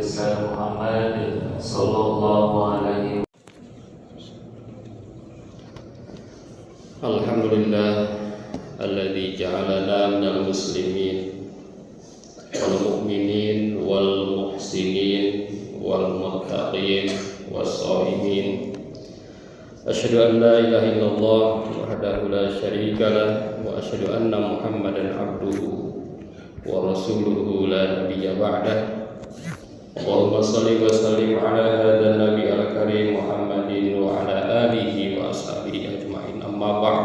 besar Muhammad sallallahu alaihi. Alhamdulillah alladzi ja'alana minal muslimin wal mu'minin wal muhsinin wal muttaqin was shaimin. Asyhadu an la ilaha illallah wahdahu la syarika lah wa asyhadu anna Muhammadan abduhu wa rasuluhu la nabiyya ba'dah. Allahumma shalli wa sallim ala hadzal nabi al-karim Muhammadin wa ala alihi wa ashabihi ajma'in. Amma ba'd.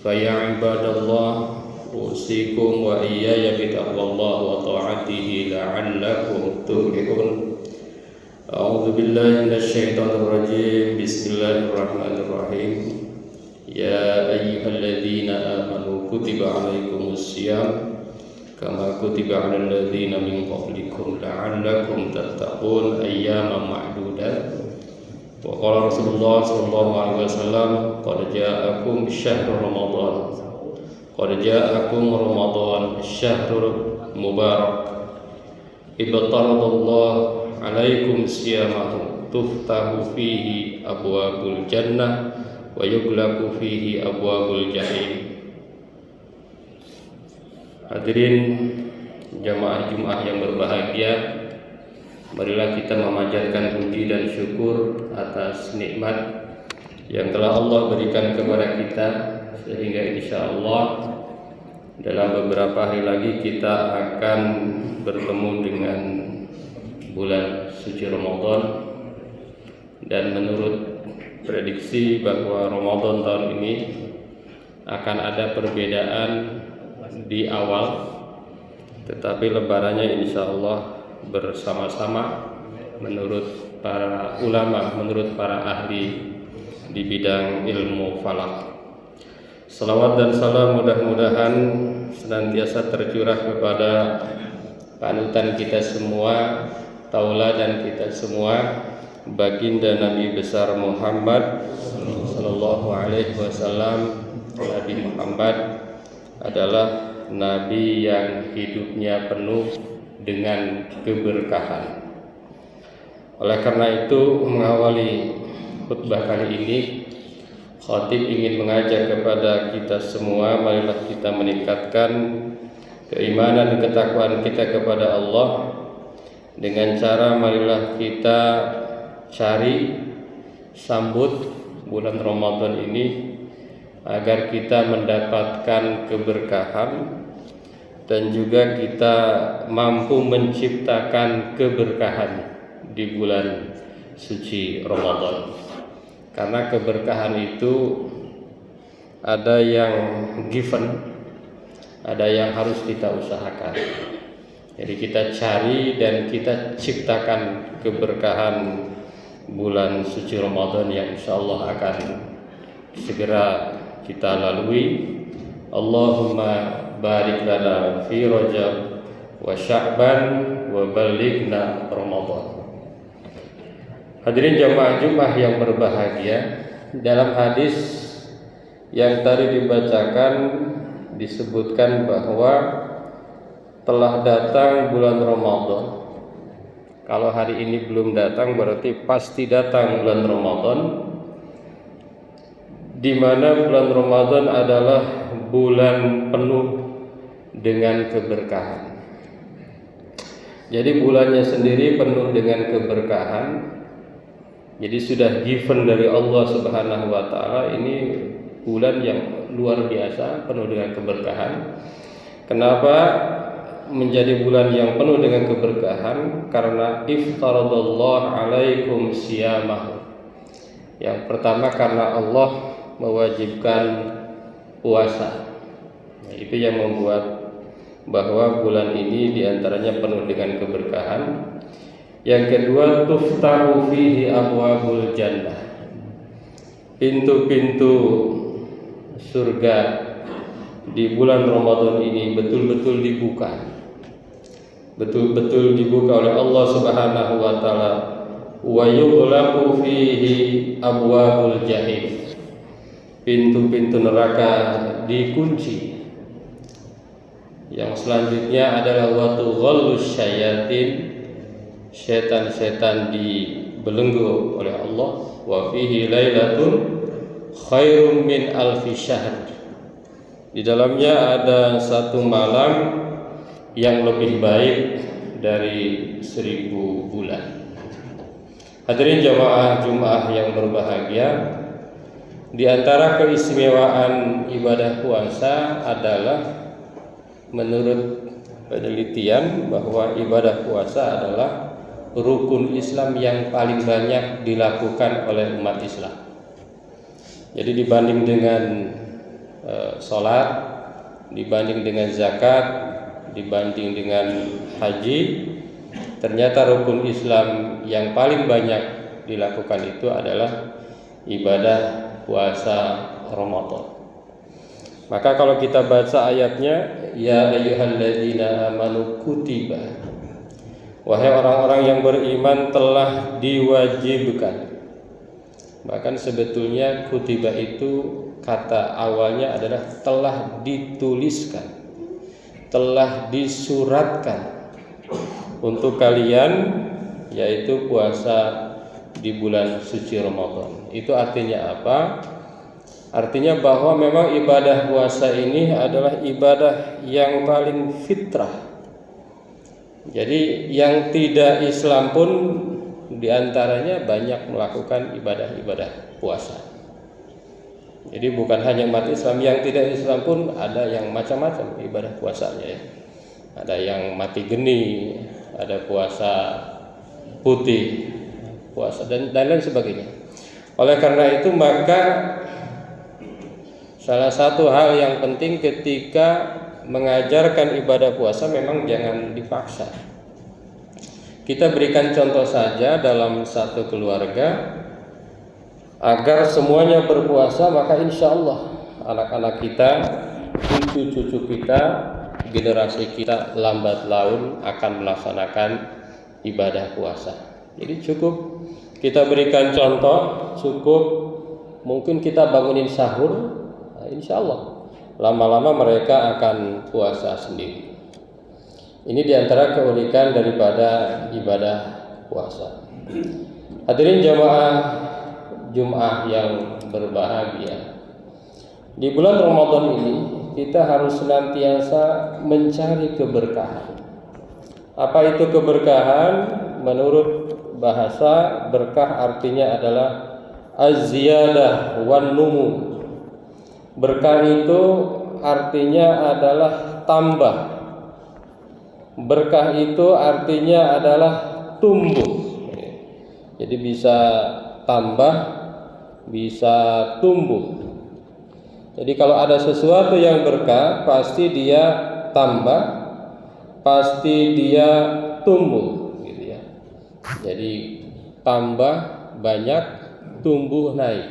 Fa ya ibadallah, usikum wa iyaya bi taqwallahi wa ta'atihi la'allakum tuflihun. A'udzu billahi minasy syaithanir rajim. Bismillahirrahmanirrahim. Ya ayyuhalladzina amanu kutiba 'alaikumus syiyam kama kutiba 'alal ladzina min qablikum la'allakum tattaqun ayyaman ma'dudat. Wa qala Rasulullah sallallahu alaihi wasallam qad ja'akum syahrul ramadan syahrul mubarak ibtaradallahu alaikum siyamahu tuftahu fihi abwabul jannah wa yughlaqu fihi abwabul jahim. Hadirin jamaah Jumat yang berbahagia, marilah kita memanjatkan puji dan syukur atas nikmat yang telah Allah berikan kepada kita, sehingga insyaallah dalam beberapa hari lagi kita akan bertemu dengan bulan suci Ramadan. Dan menurut prediksi bahwa Ramadan tahun ini akan ada perbedaan di awal, tetapi lebarannya insyaallah bersama-sama menurut para ulama, menurut para ahli di bidang ilmu falak. Salawat dan salam mudah-mudahan senantiasa tercurah kepada panutan kita semua, tauladan kita semua, baginda Nabi besar Muhammad sallallahu alaihi wasallam. Nabi Muhammad adalah nabi yang hidupnya penuh dengan keberkahan. Oleh karena itu, mengawali khutbah kali ini, khatib ingin mengajak kepada kita semua, marilah kita meningkatkan keimanan dan ketakwaan kita kepada Allah dengan cara marilah kita cari sambut bulan Ramadan ini agar kita mendapatkan keberkahan dan juga kita mampu menciptakan keberkahan di bulan suci Ramadan. Karena keberkahan itu ada yang given, ada yang harus kita usahakan. Jadi kita cari dan kita ciptakan keberkahan bulan suci Ramadan yang insyaallah akan segera kita lalui. Allahumma barik lana fi Rajab wa Sya'ban wa balighna Ramadan. Hadirin jamaah Jumat yang berbahagia, dalam hadis yang tadi dibacakan disebutkan bahwa telah datang bulan Ramadan. Kalau hari ini belum datang berarti pasti datang bulan Ramadan, di mana bulan Ramadan adalah bulan penuh dengan keberkahan. Jadi bulannya sendiri penuh dengan keberkahan. Jadi sudah given dari Allah Subhanahu wa taala, ini bulan yang luar biasa penuh dengan keberkahan. Kenapa menjadi bulan yang penuh dengan keberkahan? Karena iftaradallahu alaikum siyamahu. Yang pertama karena Allah mewajibkan puasa. Nah, itu yang membuat bahwa bulan ini diantaranya penuh dengan keberkahan. Yang kedua, tuftahu fihi abwabul jannah. Pintu-pintu surga di bulan Ramadan ini betul-betul dibuka. Betul-betul dibuka oleh Allah Subhanahu wa taala. Wa yughlaqu fihi abwabul jahim. Pintu-pintu neraka dikunci. Yang selanjutnya adalah wa tughallus syayatin setan-setan dibelenggu oleh Allah. Wa fihi lailatun khairum min alfi syahr. Di dalamnya ada satu malam yang lebih baik dari 1000 bulan. Hadirin jamaah Jumat yang berbahagia, di antara keistimewaan ibadah puasa adalah menurut penelitian bahwa ibadah puasa adalah rukun Islam yang paling banyak dilakukan oleh umat Islam. Jadi dibanding dengan sholat, dibanding dengan zakat, dibanding dengan haji, ternyata rukun Islam yang paling banyak dilakukan itu adalah ibadah puasa Ramadan. Maka kalau kita baca ayatnya, ya ayyuhalladzina amanu kutiba, wahai orang-orang yang beriman telah diwajibkan. Bahkan sebetulnya kutiba itu kata awalnya adalah telah dituliskan, telah disuratkan untuk kalian, yaitu puasa di bulan suci Ramadan. Itu artinya apa? Artinya bahwa memang ibadah puasa ini adalah ibadah yang paling fitrah. Jadi yang tidak Islam pun diantaranya banyak melakukan ibadah-ibadah puasa. Jadi bukan hanya umat Islam, yang tidak Islam pun ada yang macam-macam ibadah puasanya ya. Ada yang mati geni, ada puasa putih, puasa dan lain sebagainya. Oleh karena itu maka salah satu hal yang penting ketika mengajarkan ibadah puasa memang jangan dipaksa. Kita berikan contoh saja dalam satu keluarga, agar semuanya berpuasa, maka insya Allah anak-anak kita, cucu-cucu kita, generasi kita lambat laun akan melaksanakan ibadah puasa. Jadi cukup kita berikan contoh, cukup mungkin kita bangunin sahur, insya Allah lama-lama mereka akan puasa sendiri. Ini diantara keunikan daripada ibadah puasa. Hadirin jamaah Jumat yang berbahagia, di bulan Ramadan ini kita harus senantiasa mencari keberkahan. Apa itu keberkahan? Menurut bahasa, berkah artinya adalah az-ziyadah wan numu. Berkah itu artinya adalah tambah. Berkah itu artinya adalah tumbuh. Jadi bisa tambah, bisa tumbuh. Jadi kalau ada sesuatu yang berkah, pasti dia tambah, pasti dia tumbuh, gitu ya. Jadi tambah banyak, tumbuh naik.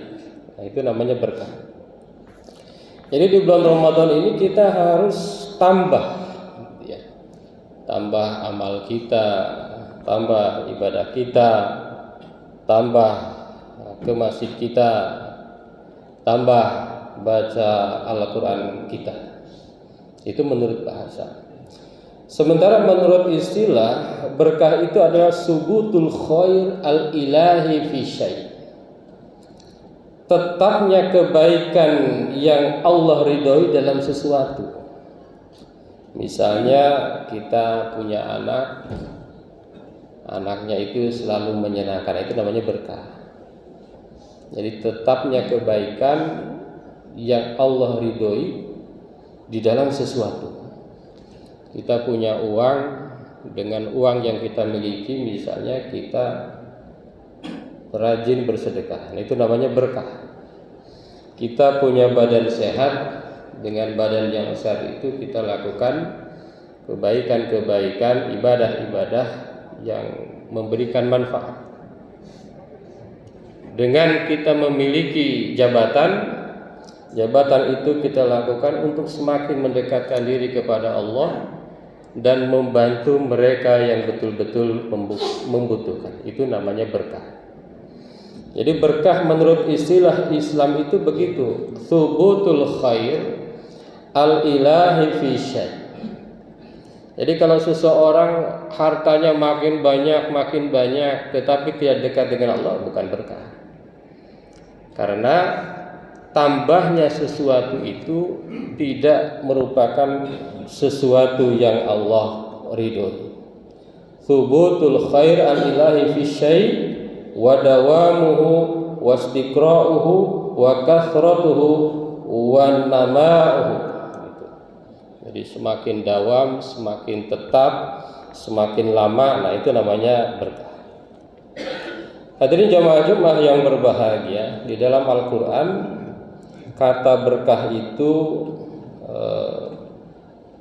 Nah, itu namanya berkah. Jadi di bulan Ramadan ini kita harus tambah, gitu ya. Tambah amal kita, tambah ibadah kita, tambah ke masjid kita, tambah baca Al-Quran kita. Itu menurut bahasa. Sementara menurut istilah, berkah itu adalah subutul khair al-ilahi fi syai'. Tetapnya kebaikan yang Allah ridhoi dalam sesuatu. Misalnya kita punya anak, anaknya itu selalu menyenangkan, itu namanya berkah. Jadi tetapnya kebaikan yang Allah ridhoi di dalam sesuatu. Kita punya uang, dengan uang yang kita miliki, misalnya kita rajin bersedekah, nah, itu namanya berkah. Kita punya badan sehat, dengan badan yang sehat itu kita lakukan kebaikan-kebaikan, ibadah-ibadah yang memberikan manfaat. Dengan kita memiliki jabatan itu kita lakukan untuk semakin mendekatkan diri kepada Allah dan membantu mereka yang betul-betul membutuhkan. Itu namanya berkah. Jadi berkah menurut istilah Islam itu begitu, thubutul khair al-ilahi fi syai'. Jadi kalau seseorang hartanya makin banyak, tetapi tidak dekat dengan Allah, bukan berkah. Karena tambahnya sesuatu itu tidak merupakan sesuatu yang Allah ridhoi. Thubutul khair al-ilahi fi syai' wa dawamuhu wa istiqra'uhu wa kathratuhu wa nama'uhu. Jadi semakin dawam, semakin tetap, semakin lama, nah itu namanya berkah. Hadirin jamaah Jumat yang berbahagia, di dalam Al-Quran kata berkah itu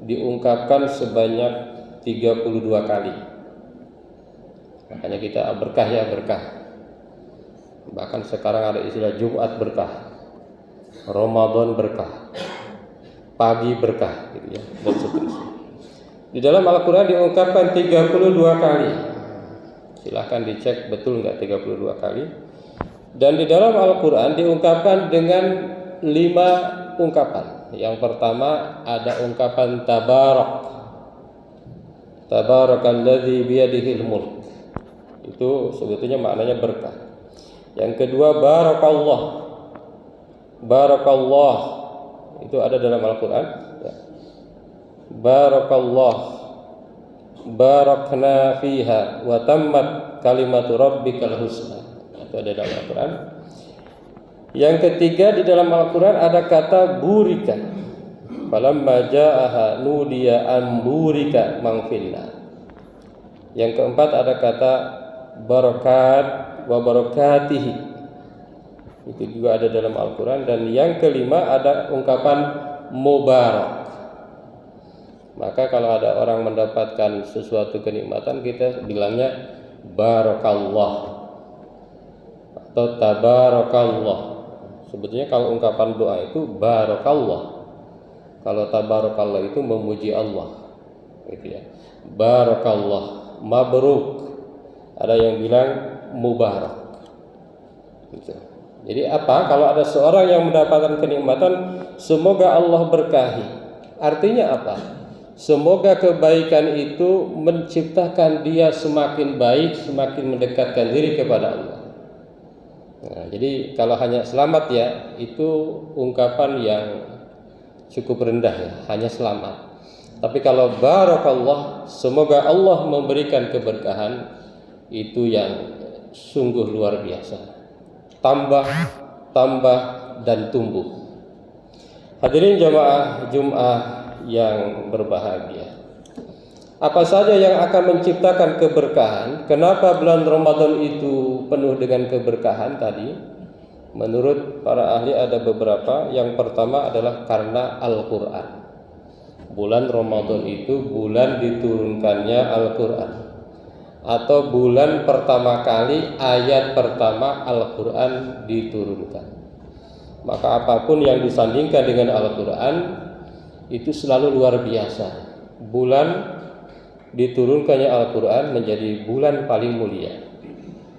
diungkapkan sebanyak 32 kali. Makanya kita berkah ya berkah. Bahkan sekarang ada istilah Jumat berkah, Ramadan berkah, pagi berkah gitu ya, dan seterusnya. Di dalam Al-Quran diungkapkan 32 kali. Silahkan dicek betul enggak 32 kali. Dan di dalam Al-Quran diungkapkan dengan 5 ungkapan. Yang pertama ada ungkapan tabarak. Tabarakalladzi biyadihil mulk. Itu sebetulnya maknanya berkah. Yang kedua barakallah. Barakallah. Itu ada dalam Al-Quran ya. Barakallah barakna fiha wa tammat kalimatu rabbikal husna. Itu ada dalam Al-Quran. Yang ketiga di dalam Al-Quran ada kata burika. Falamma ja'aha nudiya an burika man finna. Yang keempat ada kata barakat wa barakatihi. Itu juga ada dalam Al-Quran. Dan yang kelima ada ungkapan mubarak. Maka kalau ada orang mendapatkan sesuatu kenikmatan, kita bilangnya barakallah atau tabarakallah. Sebetulnya kalau ungkapan doa itu barakallah. Kalau tabarakallah itu memuji Allah, gitu ya. Barakallah, mabruk. Ada yang bilang mubarak, gitu. Jadi apa? Kalau ada seorang yang mendapatkan kenikmatan, semoga Allah berkahi. Artinya apa? Semoga kebaikan itu menciptakan dia semakin baik, semakin mendekatkan diri kepada Allah. Nah, jadi kalau hanya selamat ya, itu ungkapan yang cukup rendah ya, hanya selamat. Tapi kalau barakallah, semoga Allah memberikan keberkahan, itu yang sungguh luar biasa. Tambah dan tumbuh. Hadirin jamaah Jumat yang berbahagia. Apa saja yang akan menciptakan keberkahan? Kenapa bulan Ramadan itu penuh dengan keberkahan tadi? Menurut para ahli ada beberapa. Yang pertama adalah karena Al-Quran. Bulan Ramadan itu bulan diturunkannya Al-Quran, atau bulan pertama kali ayat pertama Al-Quran diturunkan. Maka apapun yang disandingkan dengan Al-Quran itu selalu luar biasa. Bulan diturunkannya Al-Quran menjadi bulan paling mulia.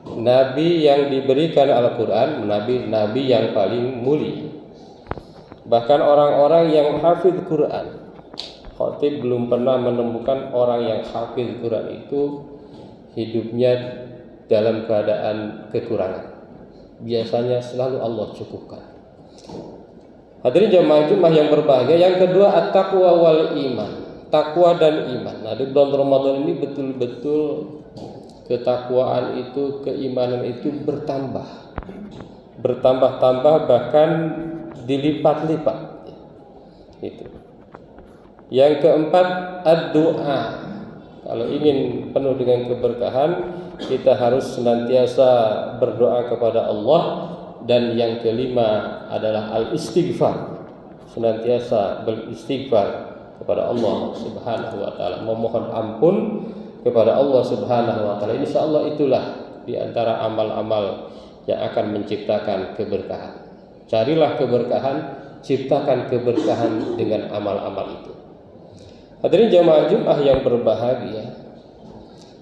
Nabi yang diberikan Al-Quran, nabi yang paling mulia. Bahkan orang-orang yang hafidh Quran, khatib belum pernah menemukan orang yang hafidh Quran itu hidupnya dalam keadaan kekurangan. Biasanya selalu Allah cukupkan. Hadirin jamaah Jumat yang berbahagia. Yang kedua at-taqwa wal iman. Takwa dan iman. Nah, di bulan Ramadan ini betul-betul ketakwaan itu, keimanan itu bertambah-tambah, bahkan dilipat-lipat. Itu. Yang keempat ad-du'a. Kalau ingin penuh dengan keberkahan, kita harus senantiasa berdoa kepada Allah. Dan yang kelima adalah al-istighfar. Senantiasa beristighfar kepada Allah Subhanahu wa taala, memohon ampun kepada Allah Subhanahu wa taala. Insyaallah itulah di antara amal-amal yang akan menciptakan keberkahan. Carilah keberkahan, ciptakan keberkahan dengan amal-amal itu. Hadirin jamaah Jumat yang berbahagia,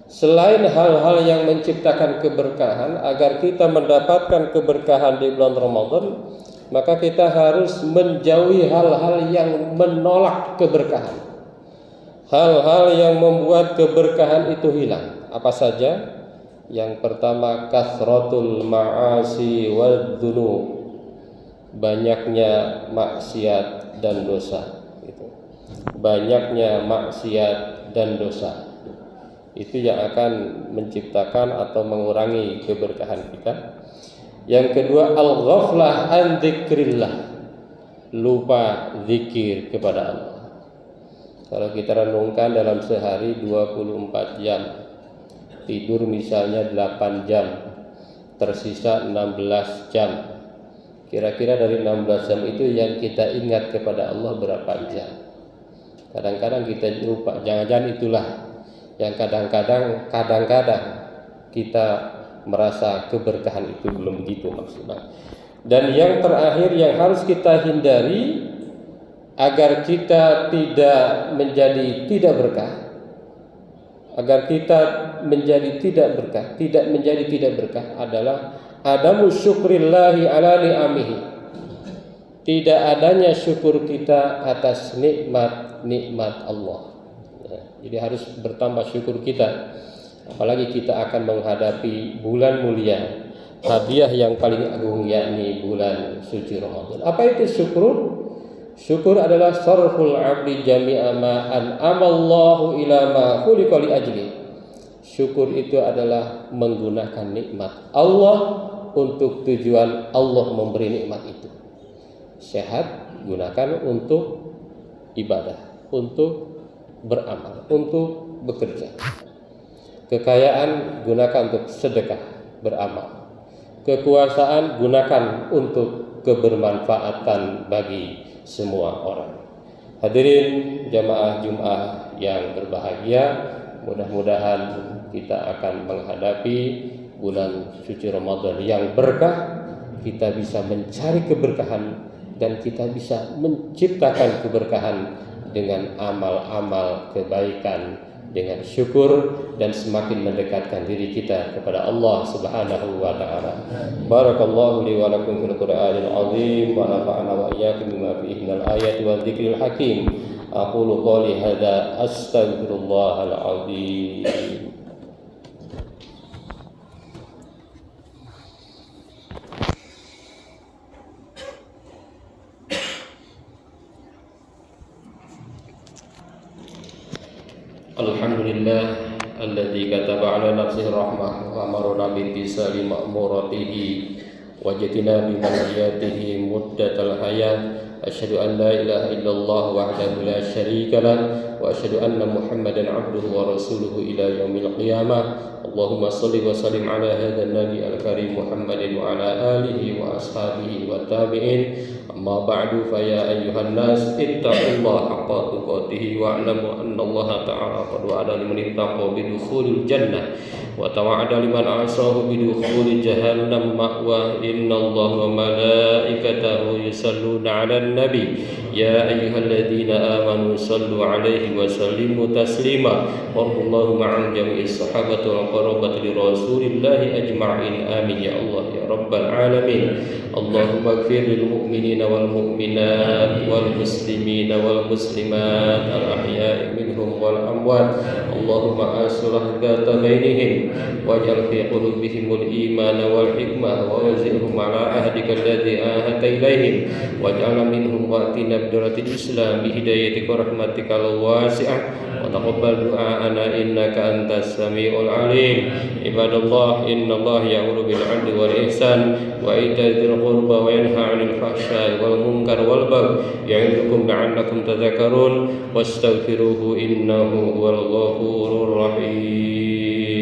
selain hal-hal yang menciptakan keberkahan, agar kita mendapatkan keberkahan di bulan Ramadan, maka kita harus menjauhi hal-hal yang menolak keberkahan. hal-hal yang membuat keberkahan itu hilang. Apa saja? Yang pertama, kasratul ma'asi wal dzunub, banyaknya maksiat dan dosa. Banyaknya maksiat dan dosa itu yang akan menciptakan atau mengurangi keberkahan kita. Yang kedua, al-ghaflah an dzikrillah, lupa zikir kepada Allah. Kalau kita renungkan dalam sehari 24 jam, tidur misalnya 8 jam, tersisa 16 jam. Kira-kira dari 16 jam itu yang kita ingat kepada Allah berapa jam? Kadang-kadang kita lupa, jangan-jangan itulah yang kadang-kadang kita merasa keberkahan itu belum begitu maksimal. Dan yang terakhir yang harus kita hindari agar kita tidak menjadi tidak berkah, agar kita menjadi tidak berkah, tidak menjadi tidak berkah adalah adamu syukrillahi ala ni'amihi, tidak adanya syukur kita atas nikmat Allah. Jadi harus bertambah syukur kita, apalagi kita akan menghadapi bulan mulia, hadiah yang paling agung yakni bulan suci Ramadan. Apa itu syukur? Syukur adalah sarful abdi jami'a ma an'amallahu ila ma khuliqa li ajli. Syukur itu adalah menggunakan nikmat Allah untuk tujuan Allah memberi nikmat itu. Sehat gunakan untuk ibadah, untuk beramal, untuk bekerja. Kekayaan gunakan untuk sedekah, beramal. Kekuasaan gunakan untuk kebermanfaatan bagi semua orang. Hadirin jamaah Jumat yang berbahagia, mudah-mudahan kita akan menghadapi bulan suci Ramadan yang berkah. Kita bisa mencari keberkahan dan kita bisa menciptakan keberkahan dengan amal-amal kebaikan, dengan syukur, dan semakin mendekatkan diri kita kepada Allah Subhanahu wa taala. Barakallahu li wa lakum fil Qur'anil azim wa nafa'ana wa iyyakum bima fihi minal ayati wa dzikril hakim. Aqulu qouli hadza astaghfirullahal azim. Alhamdulillah alladzi kataba ala nafsihi rahmah wa amarna bi ittisali ma'muratihi wa jatina bi manhiyatihi muddatal hayat. Asyhadu an la ilaha illallah wahdahu la syarika lah wa asyhadu anna Muhammadan abduhu wa rasuluhu ila yaumil qiyamah. Allahumma shalli wa sallim ala hadzal nabi al-karim Muhammadin wa ala alihi wa ashabihi wa tabi'in. Amma ba'du, fa ya ayyuhan nas ittaqullaha haqqa tuqatih wa alamu anna Allah ta'ala qad wa'ada liman ittaqa bi dukhulil jannah wa tawa'ada liman 'asahu bi dukhulil jahannam ma'wa. Innallaha wa malaikatahu yusalluna 'alan nabi ya ayyuhalladzina amanu sallu 'alaihi wa sallimu taslima. Wallahu ma'al jami'is sahabati wal qarabati li rasulillahi ajma'in. Amin ya Allah ya rabbal alamin. Allahumma ighfir lil mu'minina wal mu'minat wal muslimina wal muslimat al ahya'i minhum wal amwat. Allahumma aslih dzata bainihim waj'al fi qulubihimul iman wal hikmah wa wazirhum ala ahdika alladzi ahadta ilaihim waj'al minhum wa'tina bidratil islam bi hidayatika rahmatikal wasi'ah wa taqabbal du'aana innaka antas samiul alim. Ibadallah, innallaha ya'muru bil 'adli wal ihsan wa ita'i dzil qurba wa yanha 'anil fahsya'i wal munkar wal baghi ya'idukum la'allakum tadhakkarun wastaghfiruhu innahu huwal ghafurur rahim.